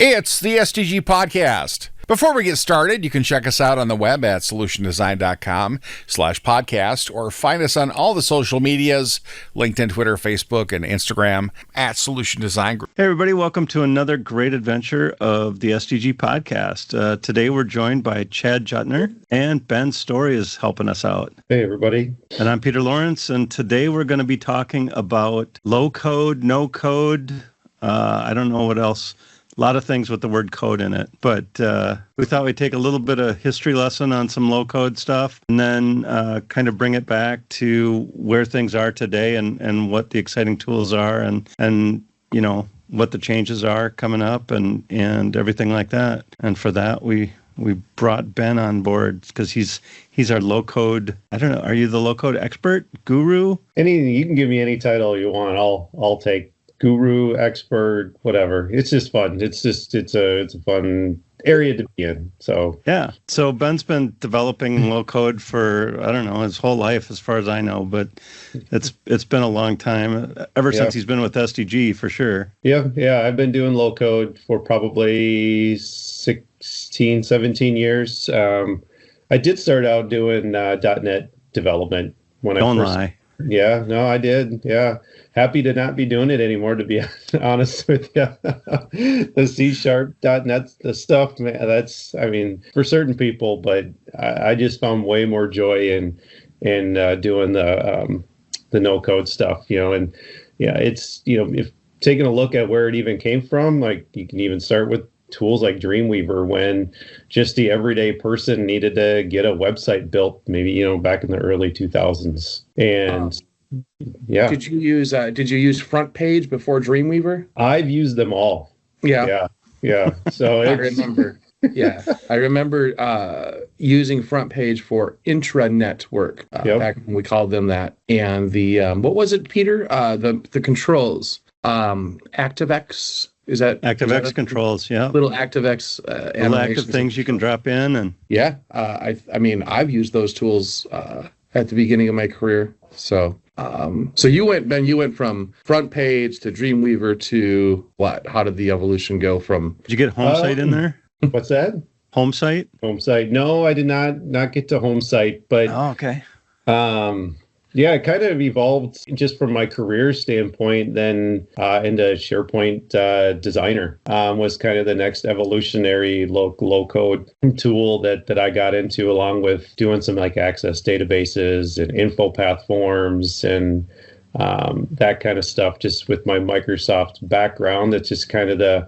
It's the SDG Podcast. Before we get started, you can check us out on the web at solutiondesign.com/podcast or find us on all the social medias, LinkedIn, Twitter, Facebook, and Instagram at Solution Design Group. Hey, everybody. Welcome to another great adventure of the SDG Podcast. Today, we're joined by Chad Jutner, and Ben Stori is helping us out. Hey, everybody. And I'm Peter Lawrence, and today we're going to be talking about low code, no code. I don't know what else. A lot of things with the word code in it, but we thought we'd take a little bit of history lesson on some low code stuff and then kind of bring it back to where things are today and what the exciting tools are and you know, what the changes are coming up and everything like that. And for that, we brought Ben on board because he's our low code. I don't know. Are you the low code expert, guru? You can give me any title you want. I'll take guru, expert, whatever. It's just fun. It's a fun area to be in. So yeah. So Ben's been developing low code for, I don't know, his whole life as far as I know, but it's been a long time ever since he's been with SDG for sure. Yeah. I've been doing low code for probably 16, 17 years. I did start out doing .NET development when Don't lie. Yeah, no, I did. Yeah. Happy to not be doing it anymore, to be honest with you. The C#.NET, the stuff, man, that's, I mean, for certain people, but I just found way more joy in doing the no code stuff, you know, and yeah, it's, you know, if taking a look at where it even came from, like you can even start with tools like Dreamweaver when just the everyday person needed to get a website built, maybe, you know, back in the early 2000s. And yeah. Did you use Front Page before Dreamweaver? I've used them all. Yeah. So I remember. Yeah, I remember using Front Page for intranet work back when we called them that. And the what was it, Peter? The controls, ActiveX. Is that ActiveX controls? Yeah, little ActiveX little active things you can drop in, and yeah, I mean I've used those tools at the beginning of my career. So so you went from Front Page to Dreamweaver to what? How did the evolution go from? Did you get HomeSite in there? What's that? HomeSite? HomeSite. No, I did not get to HomeSite, but okay. Yeah, it kind of evolved just from my career standpoint, then into SharePoint Designer was kind of the next evolutionary low code tool that I got into, along with doing some like access databases and info path forms and that kind of stuff. Just with my Microsoft background, it's just kind of the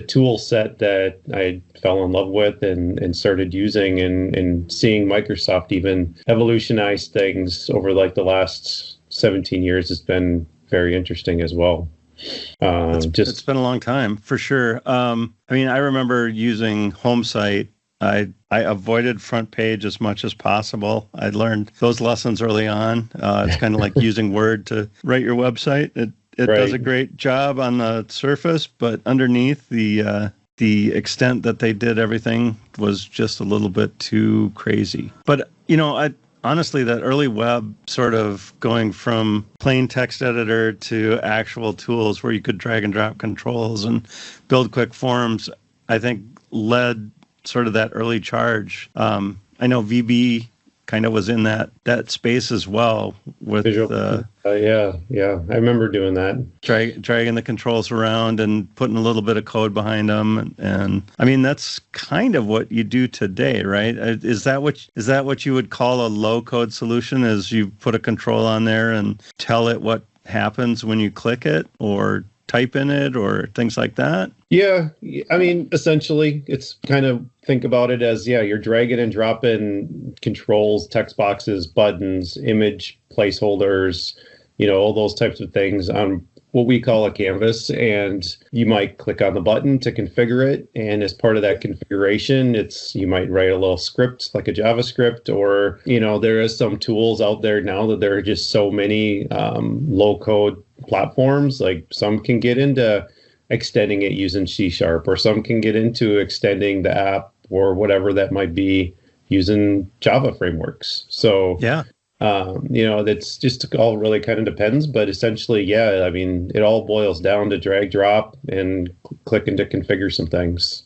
tool set that I fell in love with and started using and seeing Microsoft even evolutionize things over like the last 17 years has been very interesting as well. It's been a long time for sure. I mean, I remember using HomeSite. I avoided Front Page as much as possible. I learned those lessons early on. It's kind of like using Word to write your website. It does a great job on the surface, but underneath the extent that they did everything was just a little bit too crazy. But, you know, honestly, that early web sort of going from plain text editor to actual tools where you could drag and drop controls and build quick forms, I think led sort of that early charge. I know VB kind of was in that space as well with yeah. I remember doing that. Dragging the controls around and putting a little bit of code behind them. And I mean, that's kind of what you do today, right? Is that what you would call a low code solution? Is you put a control on there and tell it what happens when you click it or type in it or things like that? Yeah. I mean, essentially, it's kind of think about it as, you're dragging and dropping controls, text boxes, buttons, image placeholders, you know, all those types of things on what we call a canvas. And you might click on the button to configure it. And as part of that configuration, you might write a little script like a JavaScript, or, you know, there is some tools out there now that there are just so many low code platforms. Like some can get into extending it using C#, or some can get into extending the app or whatever that might be using Java frameworks. So yeah, That's just all really kind of depends. But essentially, yeah, I mean, it all boils down to drag, drop, and clicking to configure some things.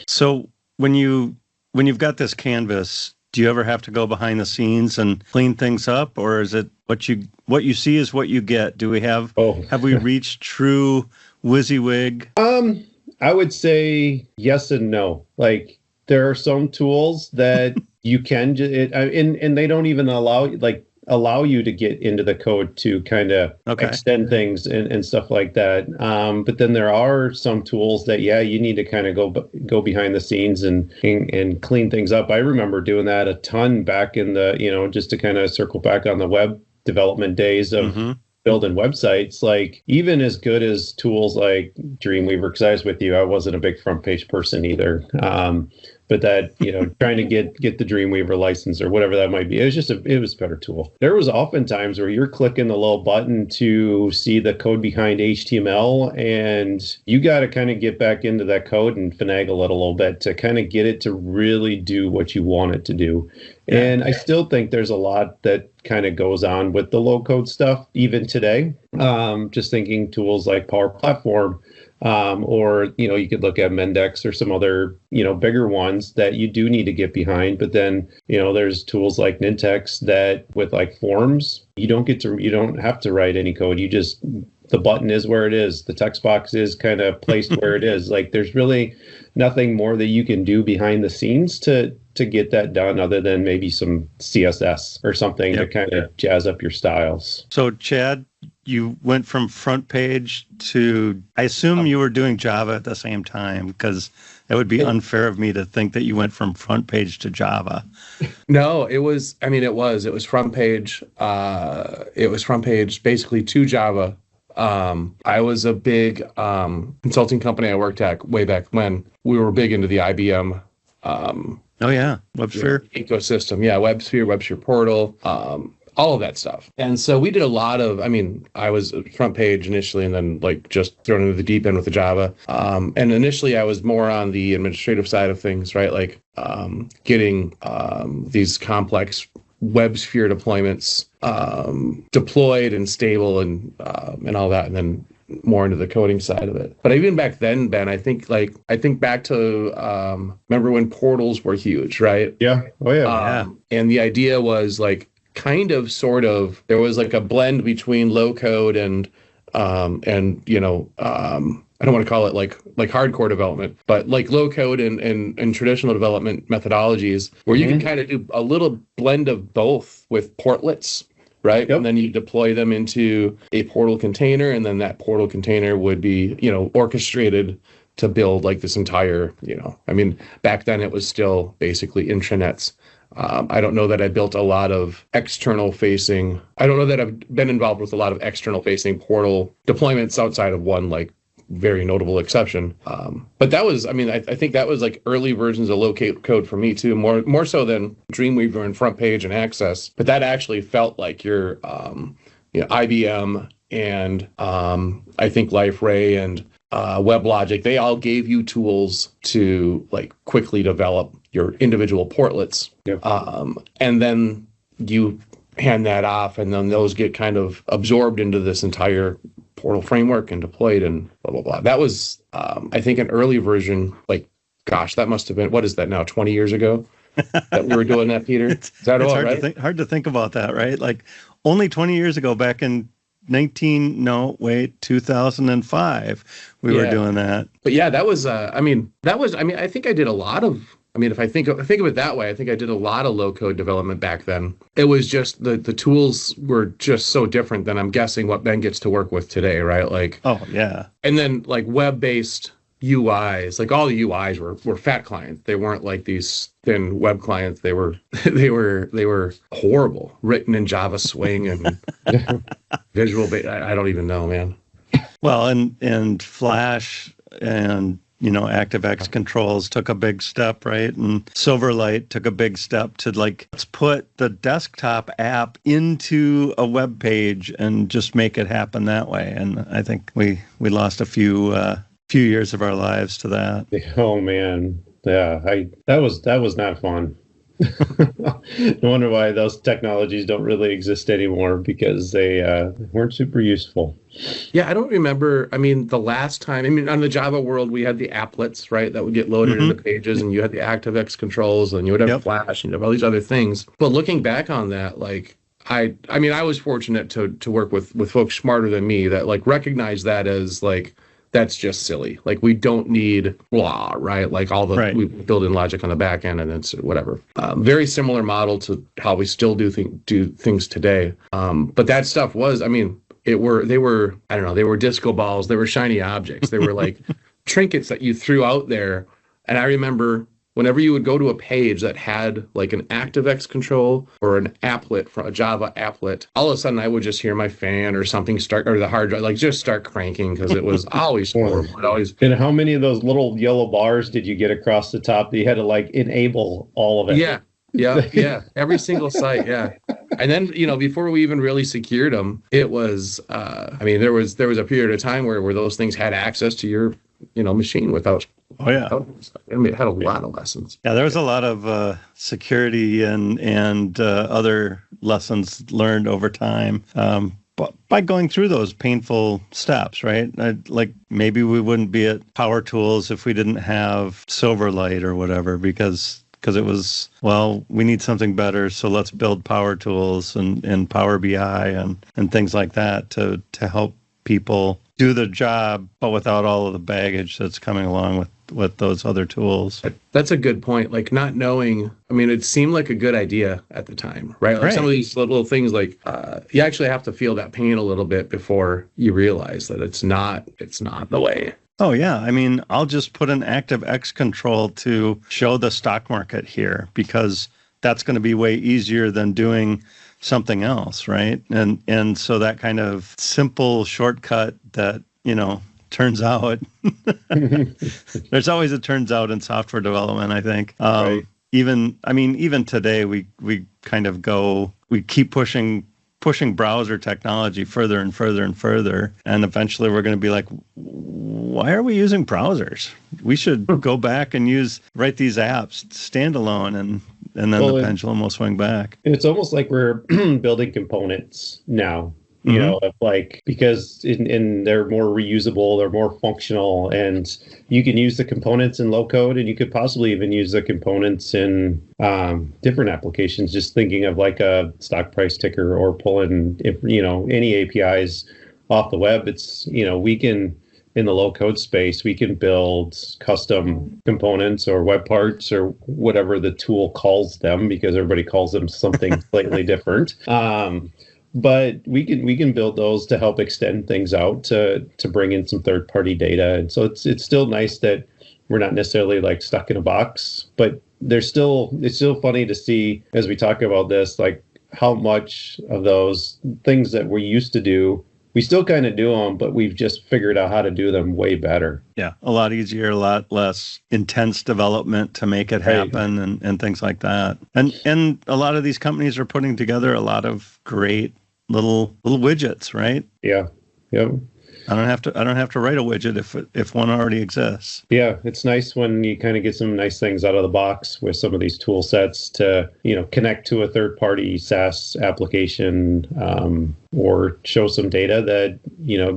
So when you've got this canvas, do you ever have to go behind the scenes and clean things up, or is it what you see is what you get? Do we have have we reached true WYSIWYG? I would say yes and no. Like, there are some tools that you can and they don't even allow you to get into the code to kind of extend things and stuff like that. But then there are some tools that, you need to kind of go behind the scenes and clean things up. I remember doing that a ton back in the, just to kind of circle back on the web development days of building websites. Like, even as good as tools like Dreamweaver, because I was with you, I wasn't a big front page person either. But that, trying to get the Dreamweaver license or whatever that might be, it was a better tool. There was often times where you're clicking the little button to see the code behind HTML, and you got to kind of get back into that code and finagle it a little bit to kind of get it to really do what you want it to do. And I still think there's a lot that kind of goes on with the low code stuff even today. Just thinking tools like Power Platform, or, you could look at Mendex or some other, bigger ones that you do need to get behind. But then, there's tools like Nintex that with like forms, you don't have to write any code. The button is where it is. The text box is kind of placed where it is. Like, there's really nothing more that you can do behind the scenes to get that done, other than maybe some CSS or something to kind of jazz up your styles. So, Chad, you went from front page to, I assume you were doing Java at the same time, because it would be unfair of me to think that you went from front page to Java. No, it was front page. It was front page basically to Java. I was a big consulting company I worked at way back when. We were big into the IBM WebSphere ecosystem. Yeah, WebSphere Portal, all of that stuff. And so we did a lot of, I was front page initially, and then just thrown into the deep end with the Java. And initially I was more on the administrative side of things, right? Getting these complex WebSphere deployments deployed and stable and all that, and then more into the coding side of it. But even back then, Ben, I think back to remember when portals were huge, right? Yeah. Oh yeah. And the idea was kind of sort of, there was a blend between low code and I don't want to call it like hardcore development, but low code and traditional development methodologies where you can kind of do a little blend of both with portlets, right? Yep. And then you deploy them into a portal container, and then that portal container would be, orchestrated to build this entire, back then it was still basically intranets. I don't know that I built a lot of external facing. I don't know that I've been involved with a lot of external facing portal deployments outside of one very notable exception. But that was, I think that was early versions of low code for me too, more so than Dreamweaver and Front Page and Access. But that actually felt like your IBM and I think LifeRay and WebLogic, they all gave you tools to quickly develop your individual portlets. Yep. And then you hand that off, and then those get kind of absorbed into this entire portal framework and deployed and blah, blah, blah. That was, I think, an early version, that must have been, what is that now, 20 years ago that we were doing that, Peter? Is that all right? Hard to think about that, right? Only 20 years ago, back in 2005, we were doing that. But yeah, that was, I think I did a lot of, if I think of it that way, I think I did a lot of low code development back then. It was just the tools were just so different than I'm guessing what Ben gets to work with today, right? Oh yeah. And then web-based UIs, all the UIs were fat clients. They weren't these thin web clients. They were horrible, written in Java Swing and Visual. I don't even know, man. Well, and Flash and ActiveX controls took a big step, right? And Silverlight took a big step to let's put the desktop app into a web page and just make it happen that way. And I think we lost a few years of our lives to that. Oh man, yeah, that was not fun. No wonder why those technologies don't really exist anymore, because they weren't super useful. Yeah, I don't remember. I mean, the last time, I mean, on the Java world, we had the applets, right, that would get loaded into pages, and you had the ActiveX controls, and you would have Flash, and you have all these other things. But looking back on that, like, I mean, I was fortunate to work with folks smarter than me that like recognize that as like, that's just silly. Like, we don't need blah, right? Like all the we build in logic on the back end, and it's whatever. Very similar model to how we still do things today. But that stuff was, I mean, they were I don't know, they were disco balls, they were shiny objects, they were like trinkets that you threw out there. And I remember whenever you would go to a page that had like an ActiveX control or an applet from a Java applet, all of a sudden I would just hear my fan or something start, or the hard drive like just start cranking, because it was always horrible. And how many of those little yellow bars did you get across the top that you had to like enable all of it? Yeah. Every single site. Yeah. And then, you know, before we even really secured them, it was, I mean, there was a period of time where those things had access to your, you know, machine without. Oh yeah. I mean, it had a lot of lessons. Yeah, there was a lot of security and other lessons learned over time. But by going through those painful steps, right? Like maybe we wouldn't be at Power Tools if we didn't have Silverlight or whatever, because it was, well, we need something better, so let's build Power Tools and Power BI and things like that to help people do their job, but without all of the baggage that's coming along with those other tools. That's a good point. Like, not knowing, I mean, it seemed like a good idea at the time, right? Like some of these little things, like you actually have to feel that pain a little bit before you realize that it's not the way. Oh, yeah. I mean, I'll just put an ActiveX control to show the stock market here, because that's going to be way easier than doing something else, right? And so that kind of simple shortcut that, you know, turns out, there's always a turns out in software development, I think. Even today, we kind of we keep pushing browser technology further and further and further. And eventually we're going to be like, why are we using browsers? We should go back and write these apps standalone, and then the pendulum will swing back. It's almost like we're building components now. You know, like, because they're more reusable, they're more functional, and you can use the components in low code, and you could possibly even use the components in different applications. Just thinking of like a stock price ticker or pulling, any APIs off the web. It's, we can, in the low code space, we can build custom components or web parts or whatever the tool calls them, because everybody calls them something slightly different. But we can build those to help extend things out to bring in some third-party data. And so it's still nice that we're not necessarily like stuck in a box, but it's still funny to see, as we talk about this, like how much of those things that we used to do, we still kind of do them, but we've just figured out how to do them way better. Yeah, a lot easier, a lot less intense development to make it happen, and things like that. And a lot of these companies are putting together a lot of great little widgets, right? Yeah. Yep. I don't have to write a widget if one already exists. Yeah, it's nice when you kind of get some nice things out of the box with some of these tool sets to, connect to a third-party SaaS application, or show some data that,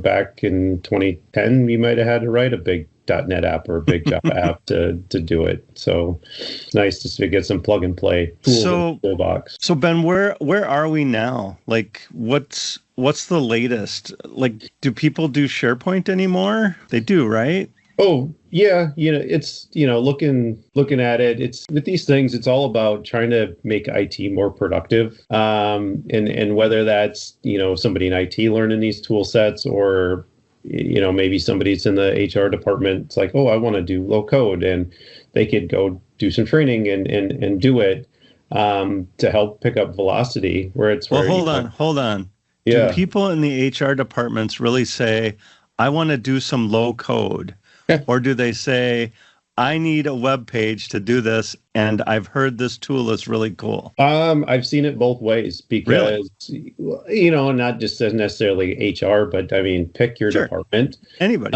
back in 2010, you might have had to write a big .NET app or a big Java app to do it. So it's nice to get some plug and play tools in the toolbox. So Ben, where are we now? Like, what's the latest? Like, do people do SharePoint anymore? They do, right? Oh, yeah. It's, looking at it, it's with these things, it's all about trying to make IT more productive. And whether that's, somebody in IT learning these tool sets, or maybe somebody's in the HR department. It's like, oh, I want to do low code, and they could go do some training and do it to help pick up velocity. Hold on. Yeah. Do people in the HR departments really say, I want to do some low code? Or do they say, I need a web page to do this, and I've heard this tool is really cool? I've seen it both ways, because, not just necessarily HR, but I mean, pick your department. Anybody.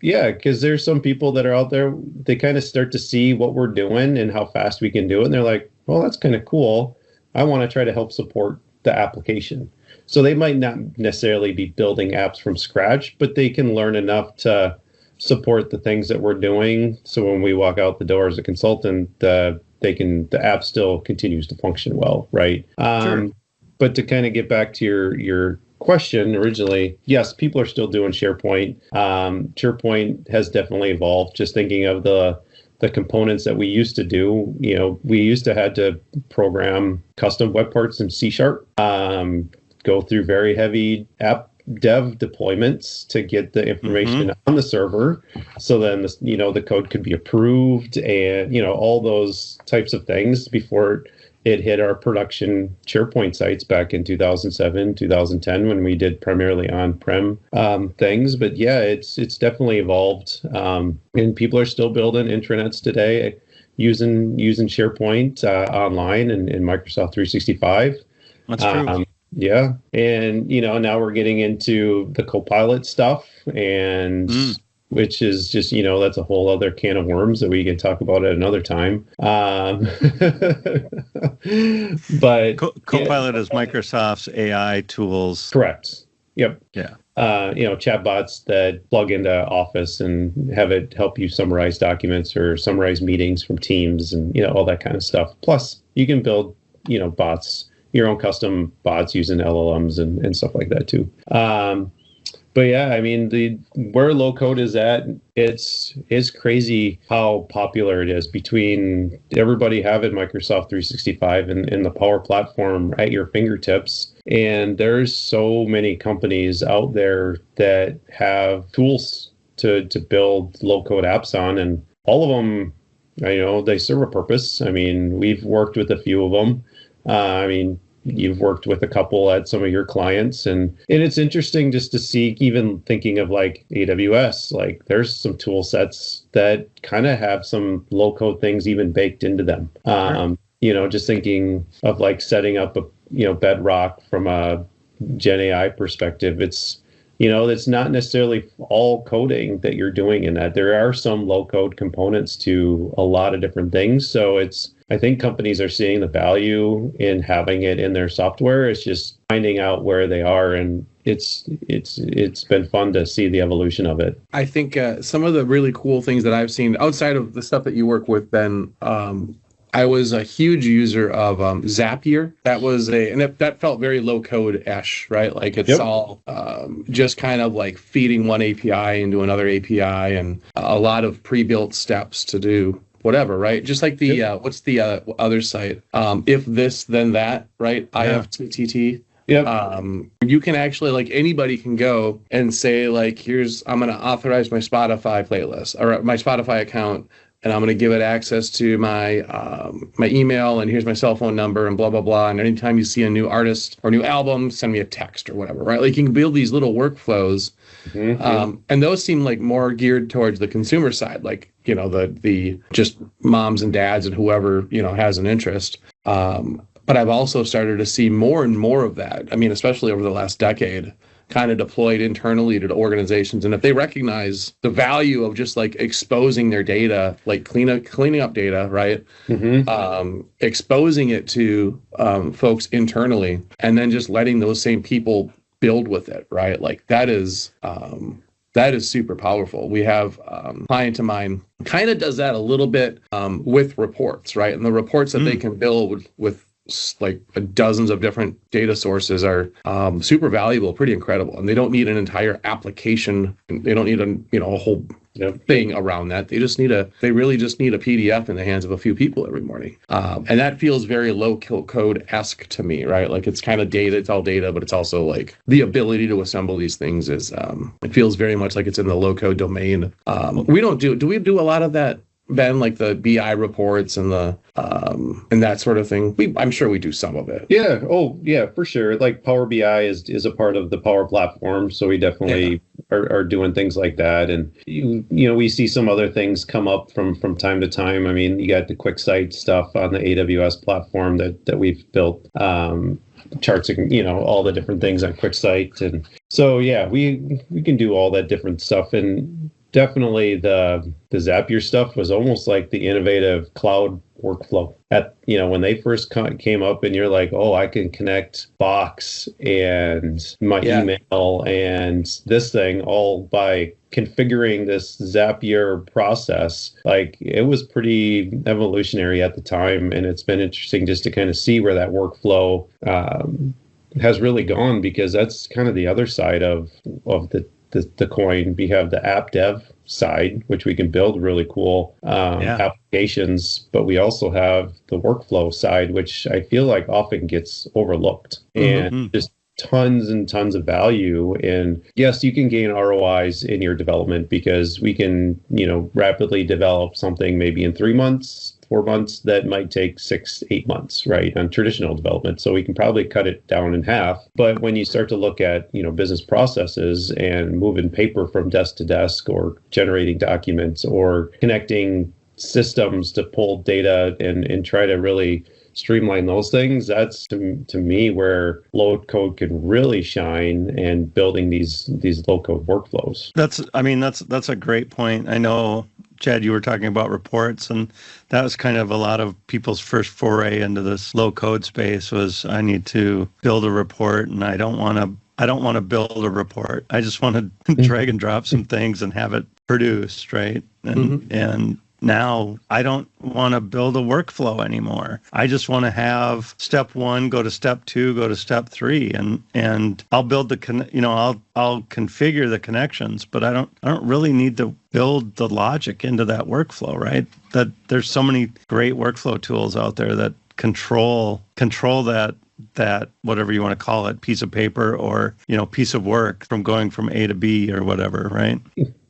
Yeah, because there's some people that are out there, they kind of start to see what we're doing and how fast we can do it, and they're like, well, that's kind of cool. I want to try to help support the application. So they might not necessarily be building apps from scratch, but they can learn enough to support the things that we're doing. So when we walk out the door as a consultant, the app still continues to function well, right? Sure. But to kind of get back to your question originally, yes, people are still doing SharePoint. SharePoint has definitely evolved. Just thinking of the components that we used to do, we used to had to program custom web parts in C#, go through very heavy app dev deployments to get the information on the server. So then the code could be approved and, all those types of things before it hit our production SharePoint sites back in 2007, 2010, when we did primarily on-prem things. But yeah, it's definitely evolved. And people are still building intranets today using SharePoint online and Microsoft 365. That's true. Yeah. And, now we're getting into the Copilot stuff, and which is just, that's a whole other can of worms that we can talk about at another time. But Copilot is Microsoft's AI tools. Correct. Yep. Yeah. Chatbots that plug into Office and have it help you summarize documents or summarize meetings from Teams and, all that kind of stuff. Plus, you can build, bots, your own custom bots using LLMs and stuff like that too. But yeah, I mean, where low code is at, it's crazy how popular it is between everybody having Microsoft 365 and the Power Platform at your fingertips. And there's so many companies out there that have tools to build low code apps on, and all of them, they serve a purpose. I mean, we've worked with a few of them. You've worked with a couple at some of your clients, and it's interesting just to see, even thinking of like AWS, like there's some tool sets that kind of have some low code things even baked into them. Just thinking of like setting up a, Bedrock from a Gen AI perspective, it's not necessarily all coding that you're doing in that. There are some low code components to a lot of different things. So I think companies are seeing the value in having it in their software. It's just finding out where they are, and it's been fun to see the evolution of it. I think some of the really cool things that I've seen outside of the stuff that you work with, Ben, I was a huge user of Zapier. That felt very low code-ish, right? Like it's all just kind of like feeding one API into another API, and a lot of pre-built steps to do whatever, right? Just like the what's the other site? If this, then that, right? Yeah. IFTTT. Yep. You can actually, like, anybody can go and say, like, I'm going to authorize my Spotify playlist or my Spotify account, and I'm going to give it access to my my email, and here's my cell phone number, and blah, blah, blah. And anytime you see a new artist or new album, send me a text or whatever, right? Like, you can build these little workflows. And those seem like more geared towards the consumer side, like, the just moms and dads and whoever, has an interest. But I've also started to see more and more of that. I mean, especially over the last decade, kind of deployed internally to organizations. And if they recognize the value of just like exposing their data, like cleaning up data, right? Exposing it to folks internally, and then just letting those same people build with it, right? Like that is super powerful. We have a client of mine kind of does that a little bit with reports, right? And the reports that they can build with like dozens of different data sources are super valuable, pretty incredible. And they don't need an entire application. They don't need a whole thing around that. They really just need a PDF in the hands of a few people every morning. And that feels very low code-esque to me, right? Like it's kind of data, it's all data, but it's also like the ability to assemble these things is, it feels very much like it's in the low code domain. Do we do a lot of that, Ben, like the BI reports and the and that sort of thing? I'm sure we do some of it. Yeah. Oh, yeah, for sure. Like Power BI is a part of the Power Platform, so we definitely are doing things like that. And we see some other things come up from time to time. I mean, you got the QuickSight stuff on the AWS platform that we've built. Charts, all the different things on QuickSight, and so yeah, we can do all that different stuff. And definitely the Zapier stuff was almost like the innovative cloud workflow. When they first came up and you're like, oh, I can connect Box and my email and this thing all by configuring this Zapier process, like it was pretty evolutionary at the time. And it's been interesting just to kind of see where that workflow has really gone, because that's kind of the other side of the coin. We have the app dev side, which we can build really cool applications, but we also have the workflow side, which I feel like often gets overlooked. And just tons and tons of value. And yes, you can gain ROIs in your development, because we can, rapidly develop something maybe in 3 months, 4 months that might take 6, 8 months, right, on traditional development. So we can probably cut it down in half. But when you start to look at, business processes and moving paper from desk to desk, or generating documents, or connecting systems to pull data and try to really streamline those things, that's to me where low code can really shine, and building these low code workflows. That's a great point. I know, Chad, you were talking about reports, and that was kind of a lot of people's first foray into this low code space was, I need to build a report, and I don't want to build a report. I just want to drag and drop some things and have it produced, right? And now I don't want to build a workflow anymore. I just want to have step 1 go to step 2, go to step 3, and I'll build I'll configure the connections, but I don't really need to build the logic into that workflow, right? That there's so many great workflow tools out there that control that whatever you want to call it, piece of paper or piece of work from going from A to B or whatever, right?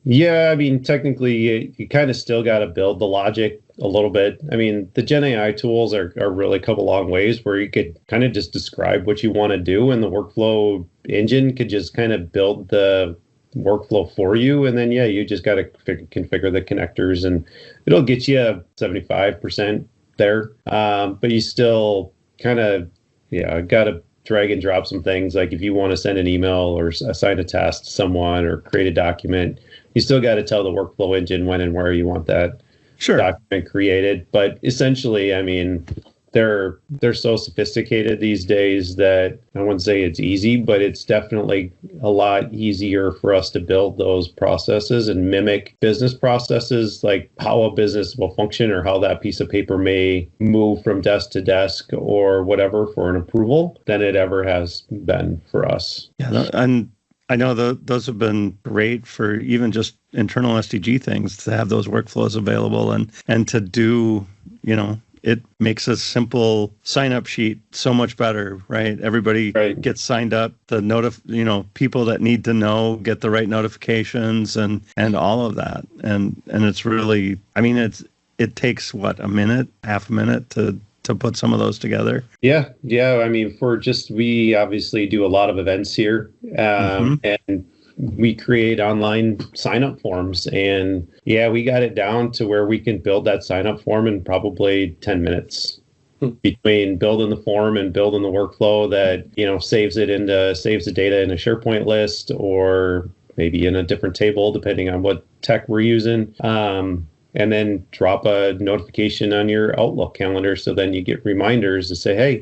Yeah, technically, you kind of still got to build the logic a little bit. The Gen AI tools are really come a long ways, where you could kind of just describe what you want to do, and the workflow engine could just kind of build the workflow for you. And then, you just got to configure the connectors, and it'll get you 75% there. But you still kind of, got to drag and drop some things. Like if you want to send an email or assign a task to someone or create a document, you still got to tell the workflow engine when and where you want that document created. But essentially, they're so sophisticated these days that I wouldn't say it's easy, but it's definitely a lot easier for us to build those processes and mimic business processes, like how a business will function or how that piece of paper may move from desk to desk or whatever for an approval, than it ever has been for us. Yeah, and I know those have been great for even just internal SDG things, to have those workflows available and to do, it makes a simple sign-up sheet so much better, right? Everybody gets signed up. The people that need to know get the right notifications and all of that. And it's really, it takes what, half a minute to put some of those together. Yeah. We obviously do a lot of events here, and we create online sign-up forms, and we got it down to where we can build that sign-up form in probably 10 minutes between building the form and building the workflow that, saves the data in a SharePoint list, or maybe in a different table, depending on what tech we're using. And then drop a notification on your Outlook calendar, so then you get reminders to say, hey,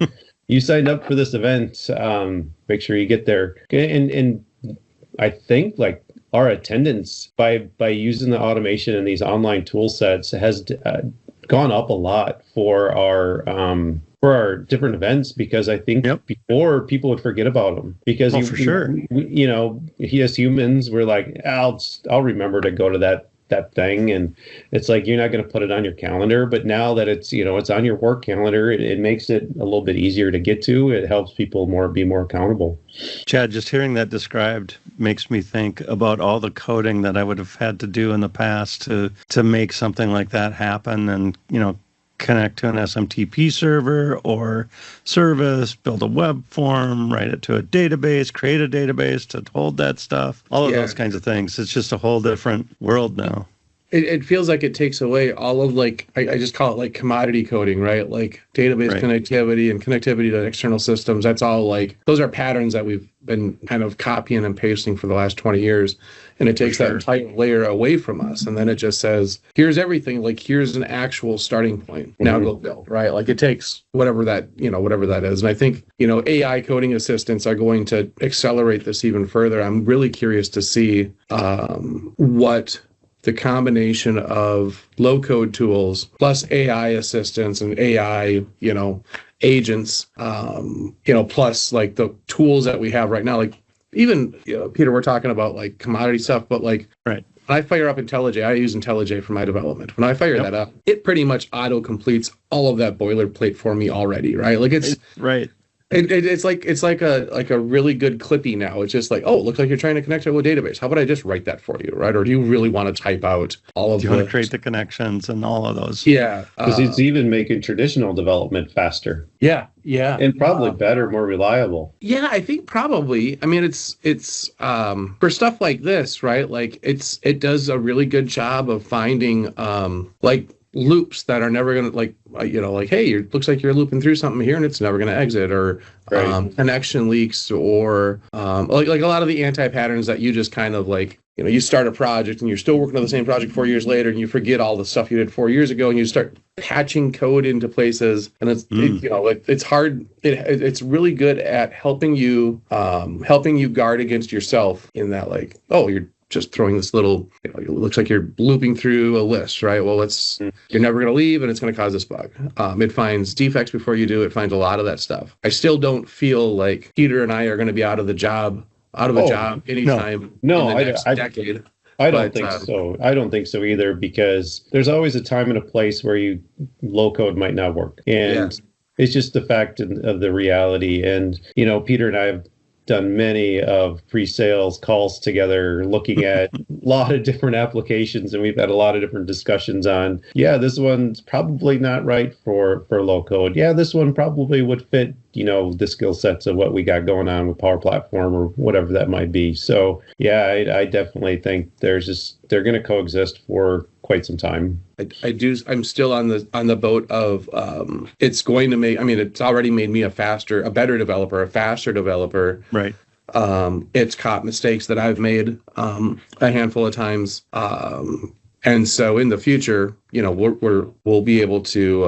you signed up for this event. Make sure you get there. And I think like our attendance by using the automation and these online tool sets has gone up a lot for our different events, because I think before people would forget about them, because for sure, as humans, we're like, I'll remember to go to that thing, and it's like you're not going to put it on your calendar. But now that it's it's on your work calendar, it makes it a little bit easier to get to. It helps people be more accountable. Chad, just hearing that described makes me think about all the coding that I would have had to do in the past to make something like that happen, and connect to an SMTP server or service, build a web form, write it to a database, create a database to hold that stuff, all of those kinds of things. It's just a whole different world now. it feels like it takes away all of like, I just call it like commodity coding, right? Like database connectivity and connectivity to external systems. That's all like, those are patterns that we've been kind of copying and pasting for the last 20 years. And it takes that entire layer away from us. And then it just says, here's everything. Like, here's an actual starting point. Now go build, right? Like it takes whatever that is. And I think, AI coding assistants are going to accelerate this even further. I'm really curious to see what the combination of low code tools plus AI assistants and AI, agents, plus like the tools that we have right now, like even, Peter, we're talking about like commodity stuff, but like, when I fire up IntelliJ, I use IntelliJ for my development. When I fire that up, it pretty much auto completes all of that boilerplate for me already, right? Like it's It's like a really good Clippy now. It's just like, oh, it looks like you're trying to connect to a database. How about I just write that for you, right? Or do you really want to type out all of do you want to create the connections and all of those? Yeah. Because it's even making traditional development faster. Yeah. And probably better, more reliable. Yeah, I think probably. I mean, it's for stuff like this, right? Like it does a really good job of finding like loops that are never going to like, hey, it looks like you're looping through something here and it's never going to exit, or connection leaks, or like a lot of the anti-patterns that you just kind of like, you start a project and you're still working on the same project 4 years later and you forget all the stuff you did 4 years ago and you start patching code into places, and it's hard. It's really good at helping you guard against yourself in that, like, oh, you're just throwing this little, it looks like you're looping through a list, right? Well, you're never going to leave and it's going to cause this bug. It finds defects before you do. It finds a lot of that stuff. I still don't feel like Peter and I are going to be out of a job anytime in the next decade. I don't think so. I don't think so either, because there's always a time and a place where low code might not work. And it's just the fact of the reality. And, Peter and I have done many of pre-sales calls together, looking at a lot of different applications, and we've had a lot of different discussions on, this one's probably not right for low code. This one probably would fit, the skill sets of what we got going on with Power Platform or whatever that might be. So I definitely think they're going to coexist for quite some time. I'm still on the boat of it's going to make, it's already made me a better developer, a faster developer. Right. It's caught mistakes that I've made a handful of times. And so in the future, we'll be able to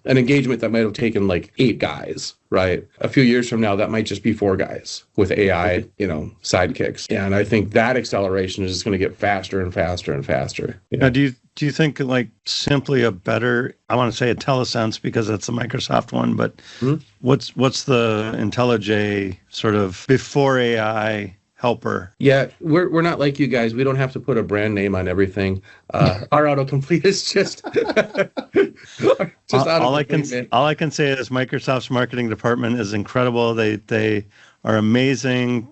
an engagement that might have taken like 8 guys, right? A few years from now, that might just be 4 guys with AI, sidekicks. And I think that acceleration is just going to get faster and faster and faster. Now, do you think like simply a better, I want to say IntelliSense because that's the Microsoft one, but what's the IntelliJ sort of before AI helper? Yeah, we're not like you guys. We don't have to put a brand name on everything. Our autocomplete is just all I can say is Microsoft's marketing department is incredible. They are amazing.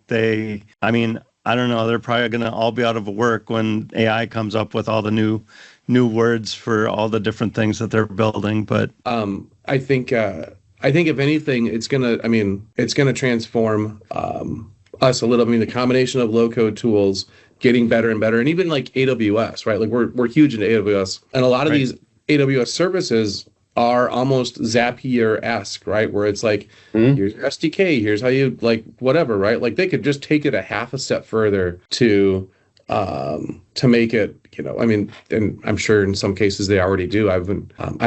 I don't know, they're probably going to all be out of work when AI comes up with all the new words for all the different things that they're building. But I think if anything, it's gonna transform us a little. The combination of low code tools getting better and better, and even like AWS, right? Like we're huge into AWS, and a lot of these AWS services are almost Zapier-esque, right? Where it's like, here's your SDK, here's how you like whatever, right? Like they could just take it a half a step further to make it, and I'm sure in some cases they already do. I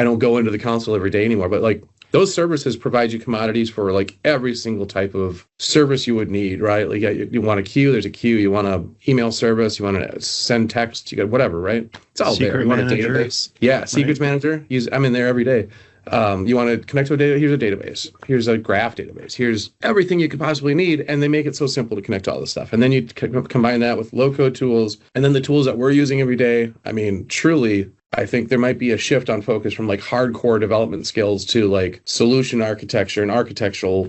don't go into the console every day anymore, but like those services provide you commodities for like every single type of service you would need, right? Like you want a queue, there's a queue. You want an email service, you want to send text, you got whatever, right? It's all there. You want a database. Yeah, Secrets Manager. I'm in there every day. You want to connect to a data? Here's a database. Here's a graph database. Here's everything you could possibly need. And they make it so simple to connect to all this stuff. And then you combine that with low-code tools. And then the tools that we're using every day. Truly, I think there might be a shift on focus from like hardcore development skills to like solution architecture and architectural,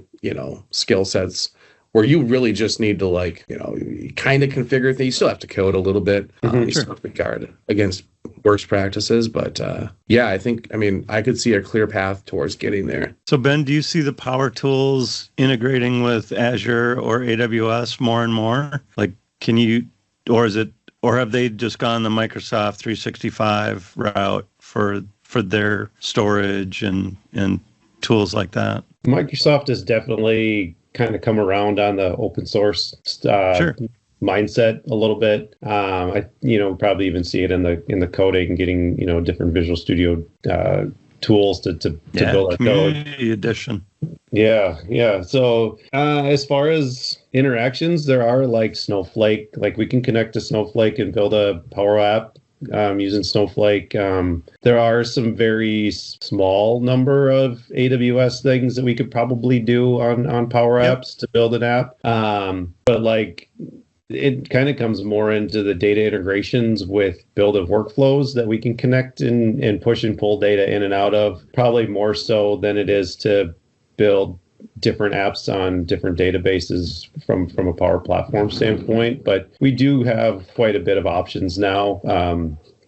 skill sets, where you really just need to like, kind of configure things. You still have to code a little bit. You still have to guard against worst practices. But I think, I could see a clear path towards getting there. So Ben, do you see the power tools integrating with Azure or AWS more and more? Like, can you, or or have they just gone the Microsoft 365 route for their storage and tools like that? Microsoft has definitely kind of come around on the open source mindset a little bit. I probably even see it in the coding and getting different Visual Studio tools to build our community edition. Yeah. So as far as interactions, there are like Snowflake. Like we can connect to Snowflake and build a Power App using Snowflake. There are some very small number of AWS things that we could probably do on Power Apps to build an app. But like it kind of comes more into the data integrations with building workflows that we can connect and push and pull data in and out of, probably more so than it is to build different apps on different databases from a Power Platform standpoint. But we do have quite a bit of options now.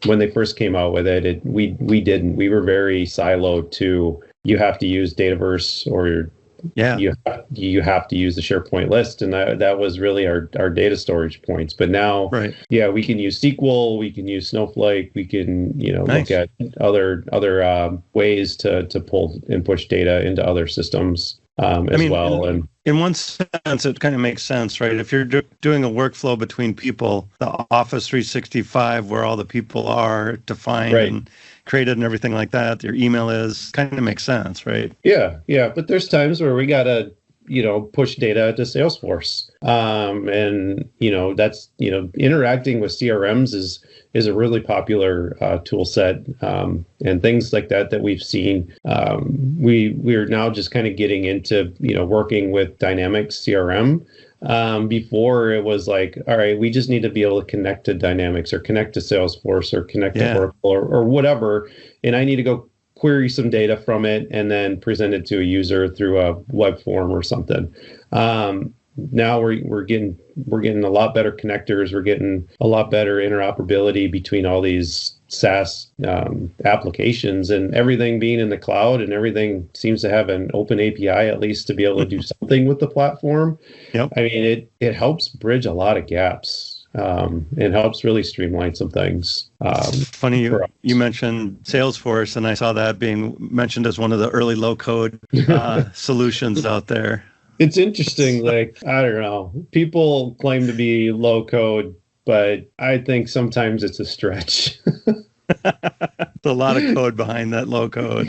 When they first came out with it, we didn't. We were very siloed to, you have to use Dataverse or you have to use the SharePoint list, and that was really our data storage points. But now, we can use SQL, we can use Snowflake, we can look at other ways to pull and push data into other systems as well. And in one sense, it kind of makes sense, right? If you're doing a workflow between people, the Office 365, where all the people are defined and created and everything like that, your email is, kind of makes sense, right? Yeah. But there's times where we got to, push data to Salesforce. And, that's, interacting with CRMs is a really popular tool set, and things like that we've seen. We're now just kind of getting into, working with Dynamics CRM. Before it was like, all right, we just need to be able to connect to Dynamics or connect to Salesforce or connect to Oracle or whatever. And I need to go query some data from it and then present it to a user through a web form or something. Now we're getting a lot better connectors. We're getting a lot better interoperability between all these SaaS applications, and everything being in the cloud, and everything seems to have an open API at least to be able to do something with the platform. I mean, it helps bridge a lot of gaps. It helps really streamline some things. Funny you mentioned Salesforce, and I saw that being mentioned as one of the early low-code solutions out there. It's interesting. Like, I don't know. People claim to be low code, but I think sometimes it's a stretch. There's a lot of code behind that low code.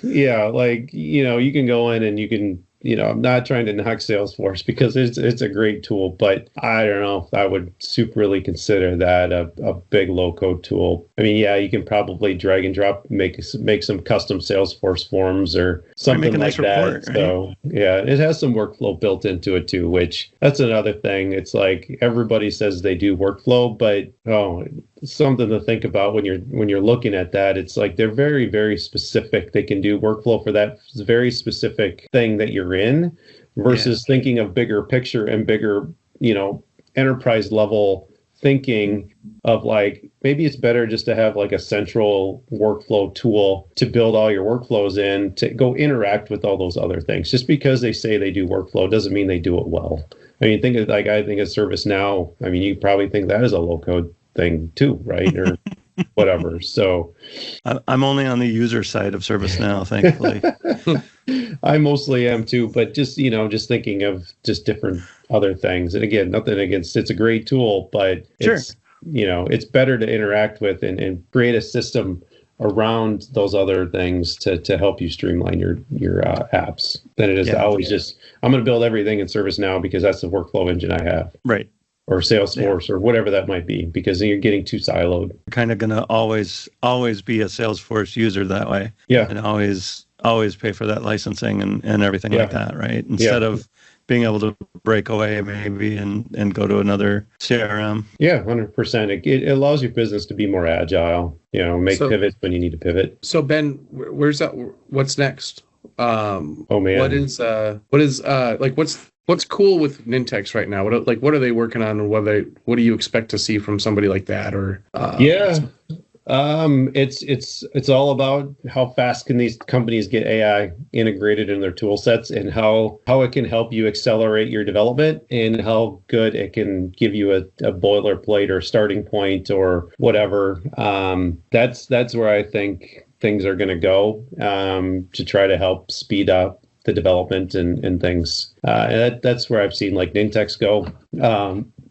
Yeah, like, you can go in and you can, I'm not trying to knock Salesforce because it's a great tool, but I don't know if I would really consider that a big low code tool. I mean, you can probably drag and drop, make some custom Salesforce forms or something like that. Report, right? So it has some workflow built into it too, which that's another thing. It's like everybody says they do workflow, but something to think about when you're looking at that. It's like they're very, very specific. They can do workflow for that very specific thing that you're in, versus thinking of bigger picture and bigger, enterprise level thinking of like, maybe it's better just to have like a central workflow tool to build all your workflows in, to go interact with all those other things. Just because they say they do workflow doesn't mean they do it well. I mean, I think of ServiceNow. I mean, you probably think that is a low code thing too, right? Or whatever. So I'm only on the user side of ServiceNow, thankfully. I mostly am too, but just thinking of just different other things. And again, nothing against, it's a great tool, but it's better to interact with and create a system around those other things to help you streamline your apps than it is to always just, I'm going to build everything in ServiceNow because that's the workflow engine I have. Right. Or Salesforce or whatever that might be, because then you're getting too siloed. You're kind of going to always be a Salesforce user that way. Yeah. And always pay for that licensing and everything like that, right? Instead of being able to break away maybe and go to another CRM. Yeah, 100%. It allows your business to be more agile, make pivots when you need to pivot. So Ben, where's that? What's next? Oh man. What's cool with Nintex right now? What are they working on, and what do you expect to see from somebody like that? Or It's all about how fast can these companies get AI integrated in their tool sets, and how it can help you accelerate your development, and how good it can give you a boilerplate or starting point or whatever. That's where I think things are going to go, to try to help speed up the development and things. And that's where I've seen like Nintex go.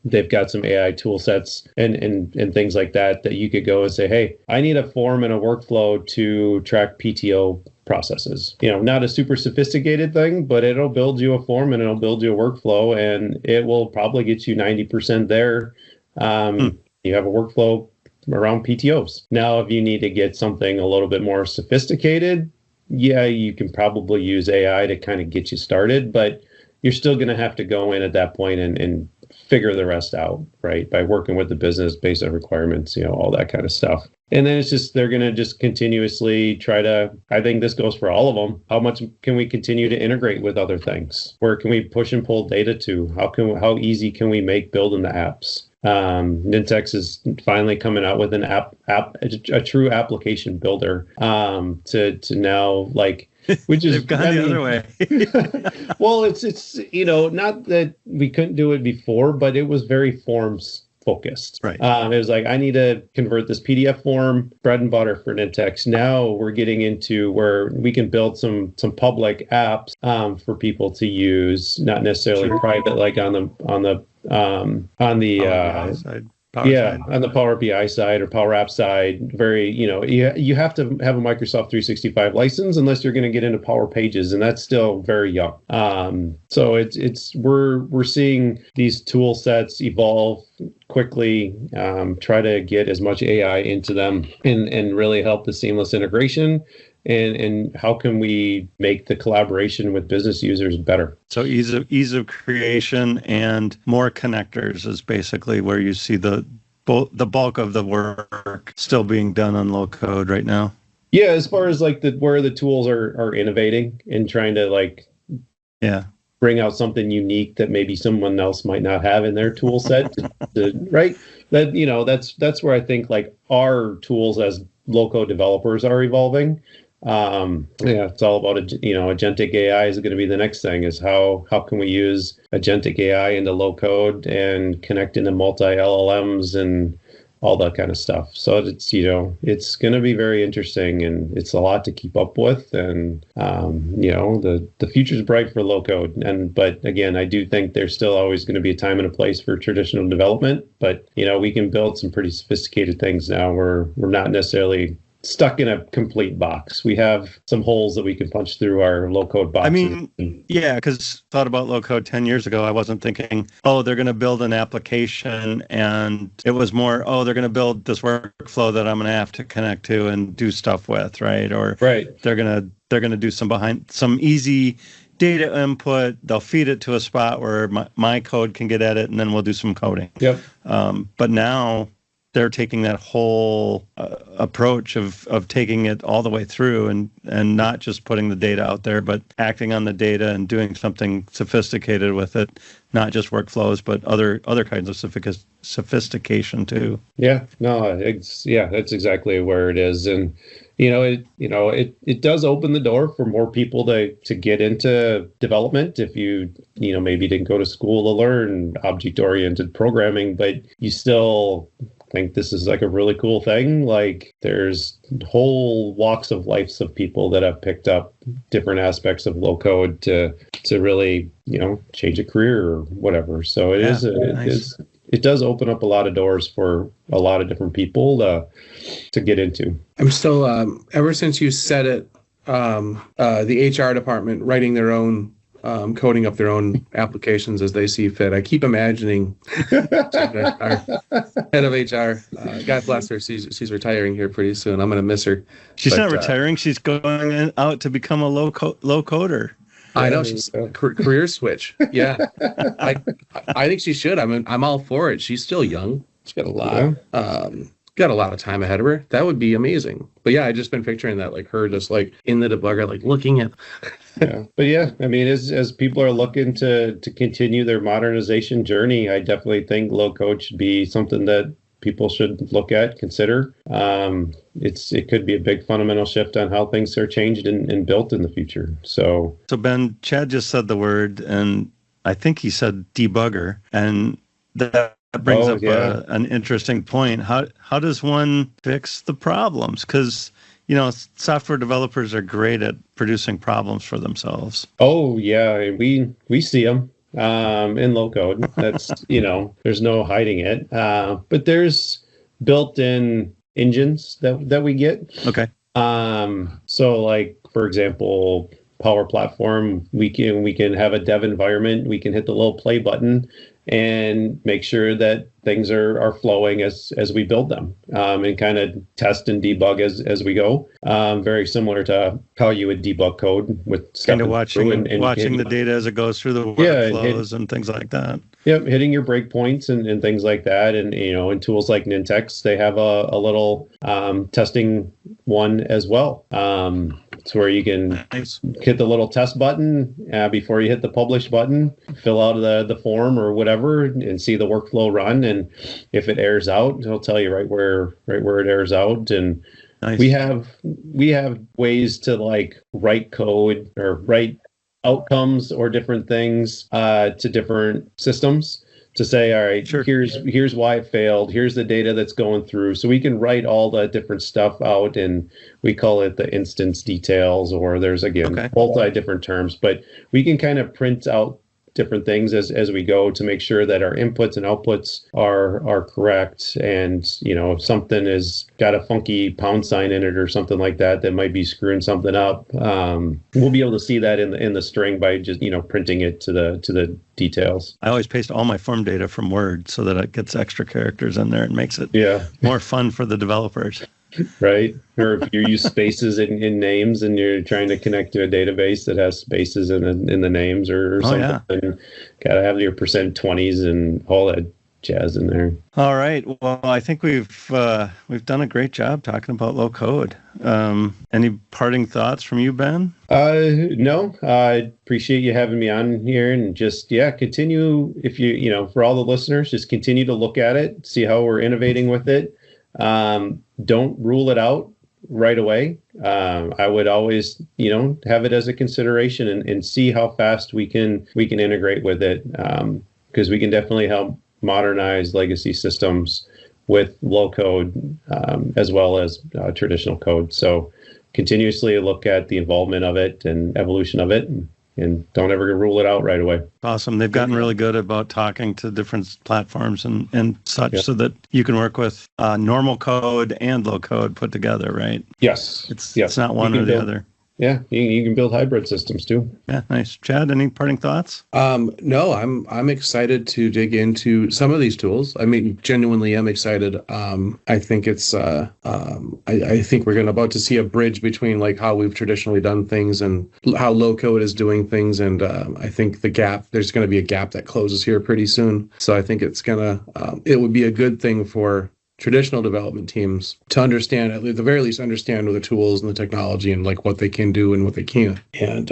They've got some AI tool sets and things like that you could go and say, hey, I need a form and a workflow to track PTO processes. Not a super sophisticated thing, but it'll build you a form and it'll build you a workflow, and it will probably get you 90% there. You have a workflow around PTOs. Now, if you need to get something a little bit more sophisticated, yeah, you can probably use AI to kind of get you started, but you're still going to have to go in at that point and figure the rest out, right? By working with the business based on requirements, all that kind of stuff. And then it's just, they're going to just continuously try to, I think this goes for all of them. How much can we continue to integrate with other things? Where can we push and pull data to? How easy can we make building the apps? Nintex is finally coming out with a true application builder, to now, like, which is they've gone the other way. Well, it's not that we couldn't do it before, but it was very forms focused. Right. It was like, I need to convert this PDF form, bread and butter for Nintex. Now we're getting into where we can build some public apps for people to use, not necessarily private, like on the side. On the Power BI side or Power App side, very, you have to have a Microsoft 365 license unless you're going to get into Power Pages, and that's still very young. So we're seeing these tool sets evolve quickly, try to get as much AI into them and really help the seamless integration. And how can we make the collaboration with business users better? So ease of creation and more connectors is basically where you see the bulk of the work still being done on low code right now. Yeah, as far as like where the tools are innovating and trying to bring out something unique that maybe someone else might not have in their tool set, right? That's where I think like our tools as low code developers are evolving. It's all about agentic AI is going to be the next thing, is how can we use agentic AI into low code and connect into multi LLMs and all that kind of stuff. So it's going to be very interesting, and it's a lot to keep up with. And the future's bright for low code. But again, I do think there's still always going to be a time and a place for traditional development. But we can build some pretty sophisticated things now. We're not necessarily stuck in a complete box. We have some holes that we can punch through our low code boxes. I mean, yeah, because thought about low code 10 years ago, I wasn't thinking, they're going to build an application, and it was more, they're going to build this workflow that I'm going to have to connect to and do stuff with, right? Or they're going to do some easy data input. They'll feed it to a spot where my code can get at it, and then we'll do some coding. Yep. But now they're taking that whole approach of taking it all the way through and not just putting the data out there, but acting on the data and doing something sophisticated with it, not just workflows, but other kinds of sophistication too. Yeah, no, that's exactly where it is. And it does open the door for more people to get into development. If you maybe didn't go to school to learn object-oriented programming, but you still think this is like a really cool thing. Like, there's whole walks of lives of people that have picked up different aspects of low code to really change a career or whatever. So it does open up a lot of doors for a lot of different people to get into. I'm still ever since you said it, the HR department writing their own coding up their own applications as they see fit. I keep imagining our head of HR, God bless her, she's retiring here pretty soon. I'm going to miss her. She's not retiring. She's going out to become a low coder. I know, she's career switch. Yeah, I think she should. I'm all for it. She's still young. She's got a lot. Got a lot of time ahead of her. That would be amazing. But yeah, I just been picturing that, like her just like in the debugger, like looking at. Yeah, but yeah, I mean, as people are looking to continue their modernization journey, I definitely think low code should be something that people should look at, consider. It could be a big fundamental shift on how things are changed and built in the future. So Ben, Chad just said the word, and I think he said debugger, and that brings up an interesting point. How does one fix the problems? Because software developers are great at producing problems for themselves. Oh yeah, we see them in low code. That's there's no hiding it. But there's built-in engines that we get. Okay. So like for example, Power Platform, we can have a dev environment. We can hit the little play button and make sure that things are flowing as we build them, and kind of test and debug as we go. Very similar to how you would debug code with kind of watching the data as it goes through the workflows and things like that. Yep, hitting your breakpoints and things like that. And in tools like Nintex, they have a little testing one as well. It's where you can hit the little test button before you hit the publish button, fill out the form or whatever, and see the workflow run. And if it errors out, it'll tell you right where it errors out. And we have ways to like write code or write outcomes or different things to different systems to say, all right, sure, here's why it failed. Here's the data that's going through. So we can write all the different stuff out, and we call it the instance details, or there's multi different terms, but we can kind of print out different things as we go to make sure that our inputs and outputs are correct. And if something has got a funky pound sign in it or something like that might be screwing something up, we'll be able to see that in the string by just printing it to the details. I always paste all my form data from Word so that it gets extra characters in there and makes it more fun for the developers. Right. Or if you use spaces in names and you're trying to connect to a database that has spaces in the names or something, gotta have your %20s and all that jazz in there. All right. Well, I think we've done a great job talking about low code. Any parting thoughts from you, Ben? No. I appreciate you having me on here, and just continue. If for all the listeners, just continue to look at it, see how we're innovating with it. Don't rule it out right away. I would always, have it as a consideration and see how fast we can integrate with it, because we can definitely help modernize legacy systems with low code as well as traditional code. So continuously look at the involvement of it and evolution of it, and don't ever rule it out right away. Awesome. They've gotten really good about talking to different platforms and such, so that you can work with normal code and low code put together, right? Yes. It's not one or the other. Yeah, you can build hybrid systems too. Yeah, nice. Chad, any parting thoughts? No, I'm excited to dig into some of these tools. I mean, genuinely, I'm excited. I think it's I think we're about to see a bridge between like how we've traditionally done things and how low code is doing things, and I think there's going to be a gap that closes here pretty soon. So I think it would be a good thing for traditional development teams to understand, at the very least, understand the tools and the technology and like what they can do and what they can't, and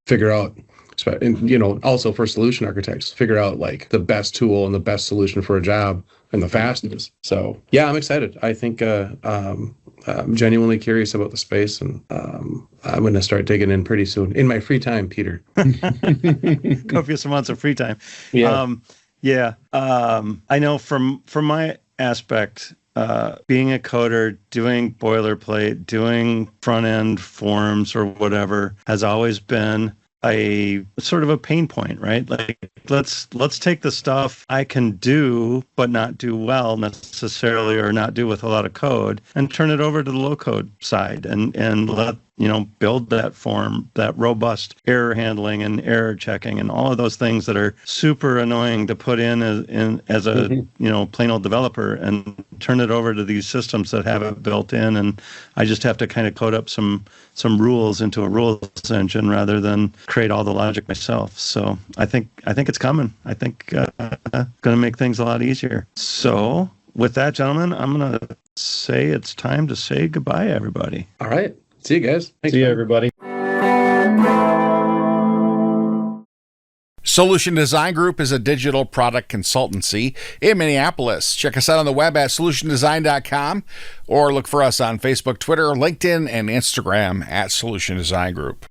figure out, and also for solution architects, figure out like the best tool and the best solution for a job and the fastest. So yeah, I'm excited. I think I'm genuinely curious about the space, and I'm going to start digging in pretty soon in my free time, Peter. Copious amounts of free time. Yeah. I know from my aspect, being a coder, doing boilerplate, doing front end forms or whatever has always been a sort of a pain point, right? Like let's take the stuff I can do but not do well necessarily, or not do with a lot of code, and turn it over to the low code side and let build that form, that robust error handling and error checking and all of those things that are super annoying to put in as a plain old developer, and turn it over to these systems that have it built in, and I just have to kind of code up some rules into a rules engine rather than create all the logic myself. So I think it's coming. I think going to make things a lot easier. So with that, gentlemen, I'm going to say it's time to say goodbye, everybody. All right. See you guys. Thanks, See you, everybody. Solution Design Group is a digital product consultancy in Minneapolis. Check us out on the web at solutiondesign.com or look for us on Facebook, Twitter, LinkedIn, and Instagram at Solution Design Group.